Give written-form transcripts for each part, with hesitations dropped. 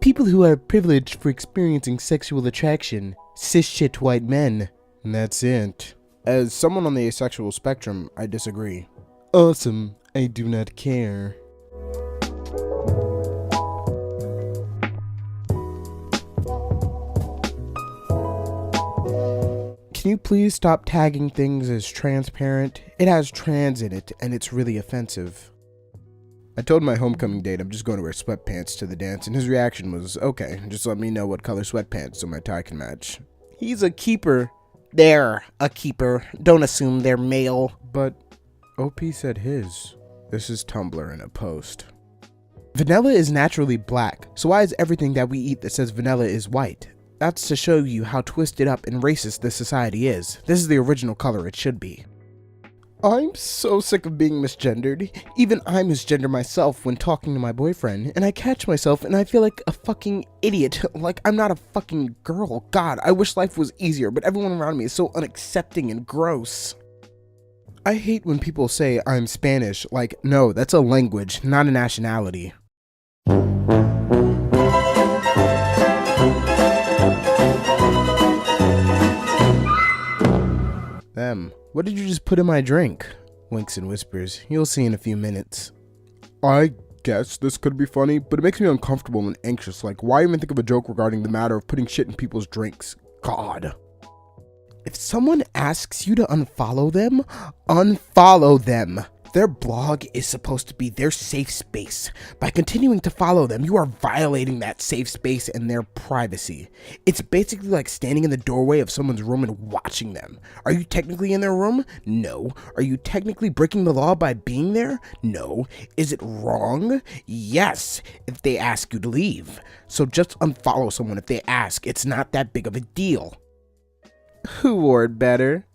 People who are privileged for experiencing sexual attraction. Cis-shit white men. And that's it. As someone on the asexual spectrum, I disagree. Awesome. I do not care. Can you please stop tagging things as transparent? It has trans in it, and it's really offensive. I told my homecoming date I'm just going to wear sweatpants to the dance, and his reaction was, okay, just let me know what color sweatpants so my tie can match. He's a keeper. They're a keeper. Don't assume they're male. But OP said his. This is Tumblr in a post. Vanilla is naturally black, so why is everything that we eat that says vanilla is white? That's to show you how twisted up and racist this society is. This is the original color it should be. I'm so sick of being misgendered. Even I misgender myself when talking to my boyfriend, and I catch myself and I feel like a fucking idiot, like I'm not a fucking girl. God, I wish life was easier, but everyone around me is so unaccepting and gross. I hate when people say I'm Spanish, like, no, that's a language, not a nationality. What did you just put in my drink? Winks and whispers. You'll see in a few minutes. I guess this could be funny, but it makes me uncomfortable and anxious. Like, why even think of a joke regarding the matter of putting shit in people's drinks? God. If someone asks you to unfollow them, unfollow them. Their blog is supposed to be their safe space. By continuing to follow them, you are violating that safe space and their privacy. It's basically like standing in the doorway of someone's room and watching them. Are you technically in their room? No. Are you technically breaking the law by being there? No. Is it wrong? Yes, if they ask you to leave. So just unfollow someone if they ask. It's not that big of a deal. Who wore it better?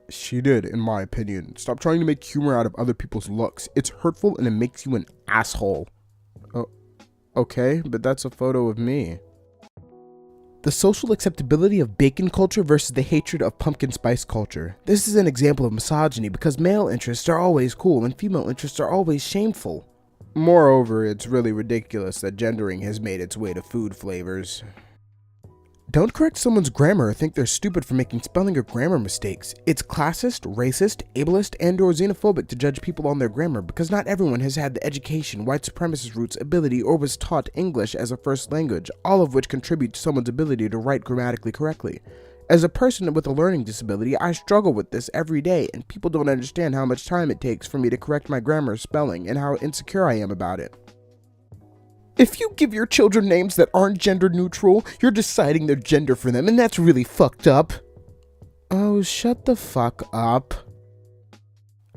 She did, in my opinion. Stop trying to make humor out of other people's looks. It's hurtful and it makes you an asshole. Oh, okay, but that's a photo of me. The social acceptability of bacon culture versus the hatred of pumpkin spice culture. This is an example of misogyny because male interests are always cool and female interests are always shameful. Moreover, it's really ridiculous that gendering has made its way to food flavors. Don't correct someone's grammar or think they're stupid for making spelling or grammar mistakes. It's classist, racist, ableist, and/or xenophobic to judge people on their grammar because not everyone has had the education, white supremacist roots, ability, or was taught English as a first language, all of which contribute to someone's ability to write grammatically correctly. As a person with a learning disability, I struggle with this every day, and people don't understand how much time it takes for me to correct my grammar or spelling and how insecure I am about it. If you give your children names that aren't gender neutral, you're deciding their gender for them, and that's really fucked up. Oh, shut the fuck up.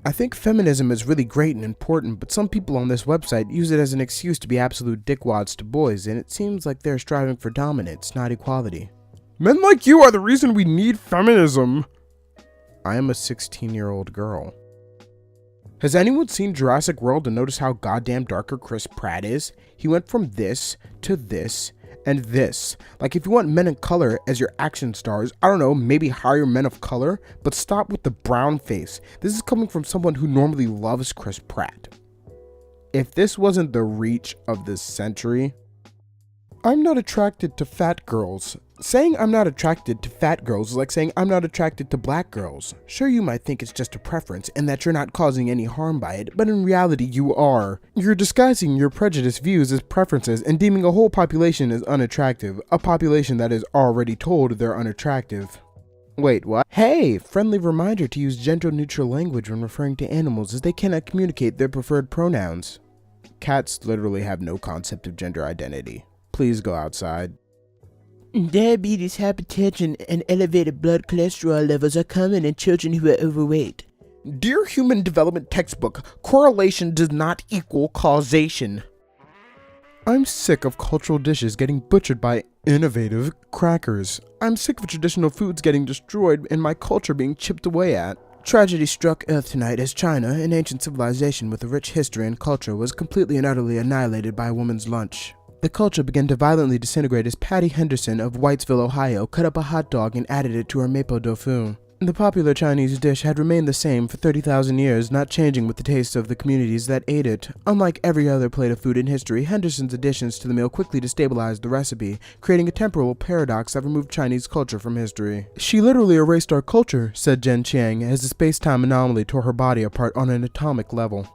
I think feminism is really great and important, but some people on this website use it as an excuse to be absolute dickwads to boys, and it seems like they're striving for dominance, not equality. Men like you are the reason we need feminism. I am a 16-year-old girl. Has anyone seen Jurassic World and noticed how goddamn darker Chris Pratt is? He went from this to this and this. Like, if you want men of color as your action stars, I don't know, maybe hire men of color, but stop with the brown face. This is coming from someone who normally loves Chris Pratt. If this wasn't the reach of this century, I'm not attracted to fat girls. Saying I'm not attracted to fat girls is like saying I'm not attracted to black girls. Sure, you might think it's just a preference and that you're not causing any harm by it, but in reality you are. You're disguising your prejudiced views as preferences and deeming a whole population as unattractive, a population that is already told they're unattractive. Wait, what? Hey, friendly reminder to use gender-neutral language when referring to animals as they cannot communicate their preferred pronouns. Cats literally have no concept of gender identity. Please go outside. Diabetes, hypertension, and elevated blood cholesterol levels are common in children who are overweight. Dear Human Development textbook, correlation does not equal causation. I'm sick of cultural dishes getting butchered by innovative crackers. I'm sick of traditional foods getting destroyed and my culture being chipped away at. Tragedy struck Earth tonight as China, an ancient civilization with a rich history and culture, was completely and utterly annihilated by a woman's lunch. The culture began to violently disintegrate as Patty Henderson of Whitesville, Ohio, cut up a hot dog and added it to her maple tofu. The popular Chinese dish had remained the same for 30,000 years, not changing with the taste of the communities that ate it. Unlike every other plate of food in history, Henderson's additions to the meal quickly destabilized the recipe, creating a temporal paradox that removed Chinese culture from history. "She literally erased our culture," said Jen Chiang, as the space-time anomaly tore her body apart on an atomic level.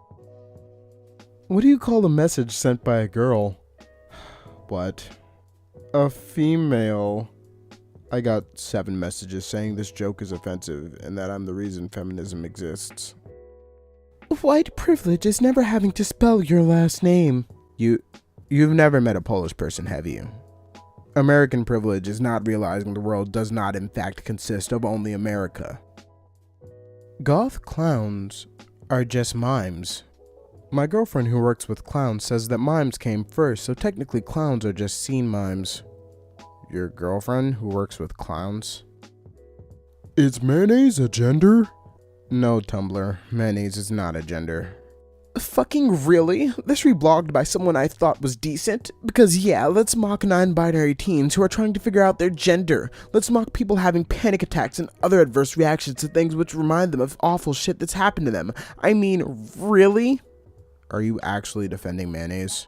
What do you call a message sent by a girl? What? A female. I got 7 messages saying this joke is offensive and that I'm the reason feminism exists. White privilege is never having to spell your last name. You've never met a Polish person, have you? American privilege is not realizing the world does not in fact consist of only America. Goth clowns are just mimes. My girlfriend who works with clowns says that mimes came first, so technically clowns are just scene mimes. Your girlfriend who works with clowns? Is mayonnaise a gender? No, Tumblr. Mayonnaise is not a gender. Fucking really? This reblogged by someone I thought was decent? Because yeah, let's mock non-binary teens who are trying to figure out their gender. Let's mock people having panic attacks and other adverse reactions to things which remind them of awful shit that's happened to them. I mean, really? Are you actually defending mayonnaise?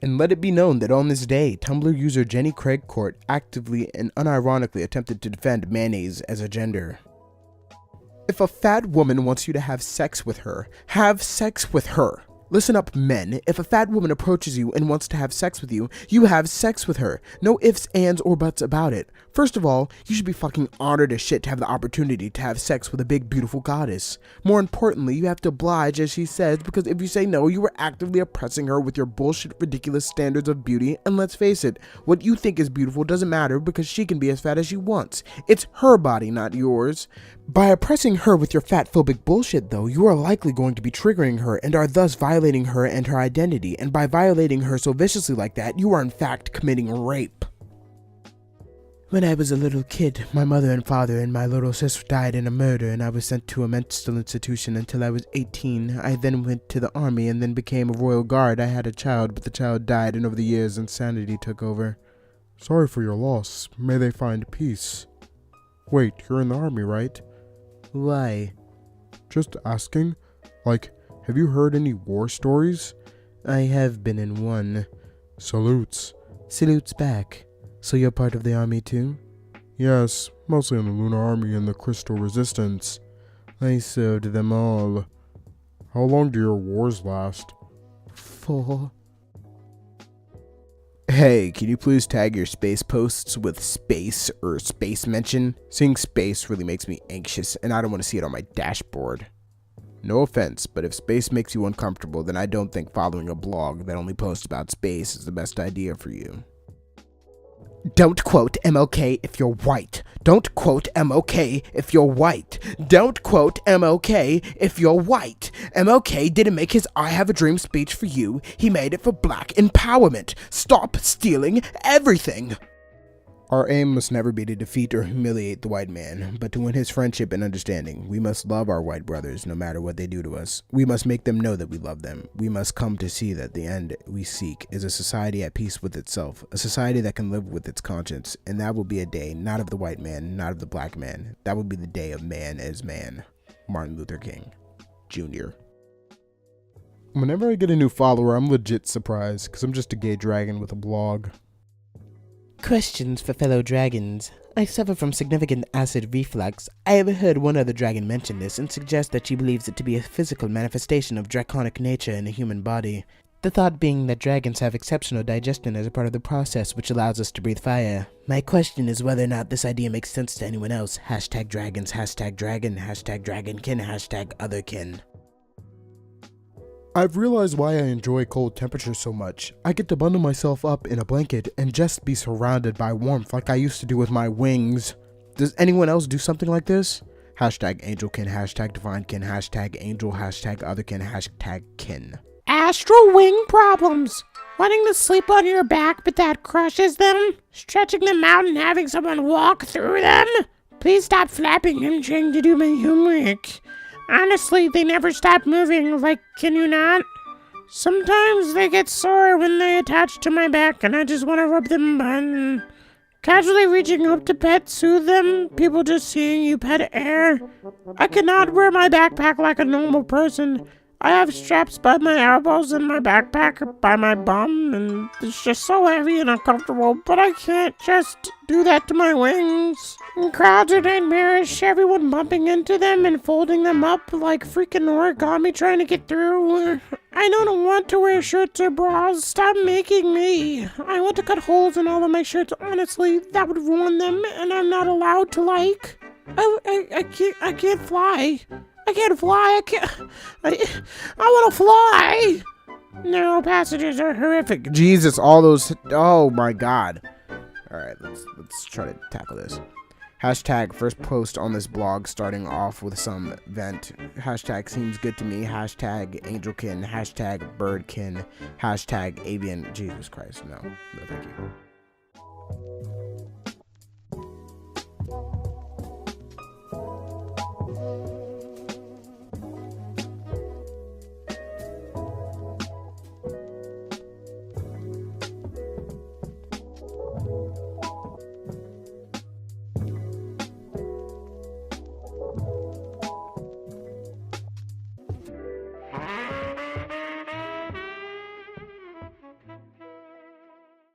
And let it be known that on this day, Tumblr user Jenny Craig Court actively and unironically attempted to defend mayonnaise as a gender. If a fat woman wants you to have sex with her, have sex with her. Listen up, men. If a fat woman approaches you and wants to have sex with you, you have sex with her. No ifs, ands, or buts about it. First of all, you should be fucking honored as shit to have the opportunity to have sex with a big, beautiful goddess. More importantly, you have to oblige as she says, because if you say no, you are actively oppressing her with your bullshit, ridiculous standards of beauty. And let's face it, what you think is beautiful doesn't matter because she can be as fat as she wants. It's her body, not yours. By oppressing her with your fat-phobic bullshit, though, you are likely going to be triggering her and are thus violating her and her identity. And by violating her so viciously like that, you are in fact committing rape. When I was a little kid, my mother and father and my little sister died in a murder and I was sent to a mental institution until I was 18. I then went to the army and then became a royal guard. I had a child, but the child died and over the years insanity took over. Sorry for your loss. May they find peace. Wait, you're in the army, right? Why? Just asking. Like, have you heard any war stories? I have been in one. Salutes. Salutes back. So you're part of the army too? Yes, mostly in the Lunar Army and the Crystal Resistance. I served them all. How long do your wars last? 4. Hey, can you please tag your space posts with space or space mention? Seeing space really makes me anxious and I don't want to see it on my dashboard. No offense, but if space makes you uncomfortable, then I don't think following a blog that only posts about space is the best idea for you. Don't quote MLK if you're white. Don't quote MLK if you're white. Don't quote MLK if you're white. MLK didn't make his I Have a Dream speech for you. He made it for black empowerment. Stop stealing everything. Our aim must never be to defeat or humiliate the white man, but to win his friendship and understanding. We must love our white brothers no matter what they do to us. We must make them know that we love them. We must come to see that the end we seek is a society at peace with itself, a society that can live with its conscience, and that will be a day not of the white man, not of the black man. That will be the day of man as man. Martin Luther King, Jr. Whenever I get a new follower, I'm legit surprised, because I'm just a gay dragon with a blog. Questions for fellow dragons. I suffer from significant acid reflux. I have heard one other dragon mention this and suggest that she believes it to be a physical manifestation of draconic nature in a human body. The thought being that dragons have exceptional digestion as a part of the process which allows us to breathe fire. My question is whether or not this idea makes sense to anyone else. Hashtag dragons, hashtag dragon, hashtag dragonkin, hashtag otherkin. I've realized why I enjoy cold temperatures so much. I get to bundle myself up in a blanket and just be surrounded by warmth like I used to do with my wings. Does anyone else do something like this? Hashtag angelkin, hashtag divinekin, hashtag angel, hashtag otherkin, hashtag kin. Astral wing problems. Wanting to sleep on your back but that crushes them? Stretching them out and having someone walk through them? Please stop flapping, I'm trying to do my homework. Honestly, they never stop moving, like, can you not? Sometimes they get sore when they attach to my back and I just want to rub them Casually reaching up to pet soothe them, people just seeing you pet air. I cannot wear my backpack like a normal person. I have straps by my elbows and my backpack by my bum, and it's just so heavy and uncomfortable, but I can't just do that to my wings. And crowds are nightmarish, everyone bumping into them and folding them up like freaking origami trying to get through. I don't want to wear shirts or bras. Stop making me. I want to cut holes in all of my shirts. Honestly, that would ruin them, and I'm not allowed to like. I can't fly. I can't fly. I want to fly. Narrow passages are horrific. Jesus, all those. Oh my God. All right, let's try to tackle this. Hashtag first post on this blog starting off with some vent. Hashtag seems good to me. Hashtag angelkin. Hashtag birdkin. Hashtag avian. Jesus Christ, no thank you.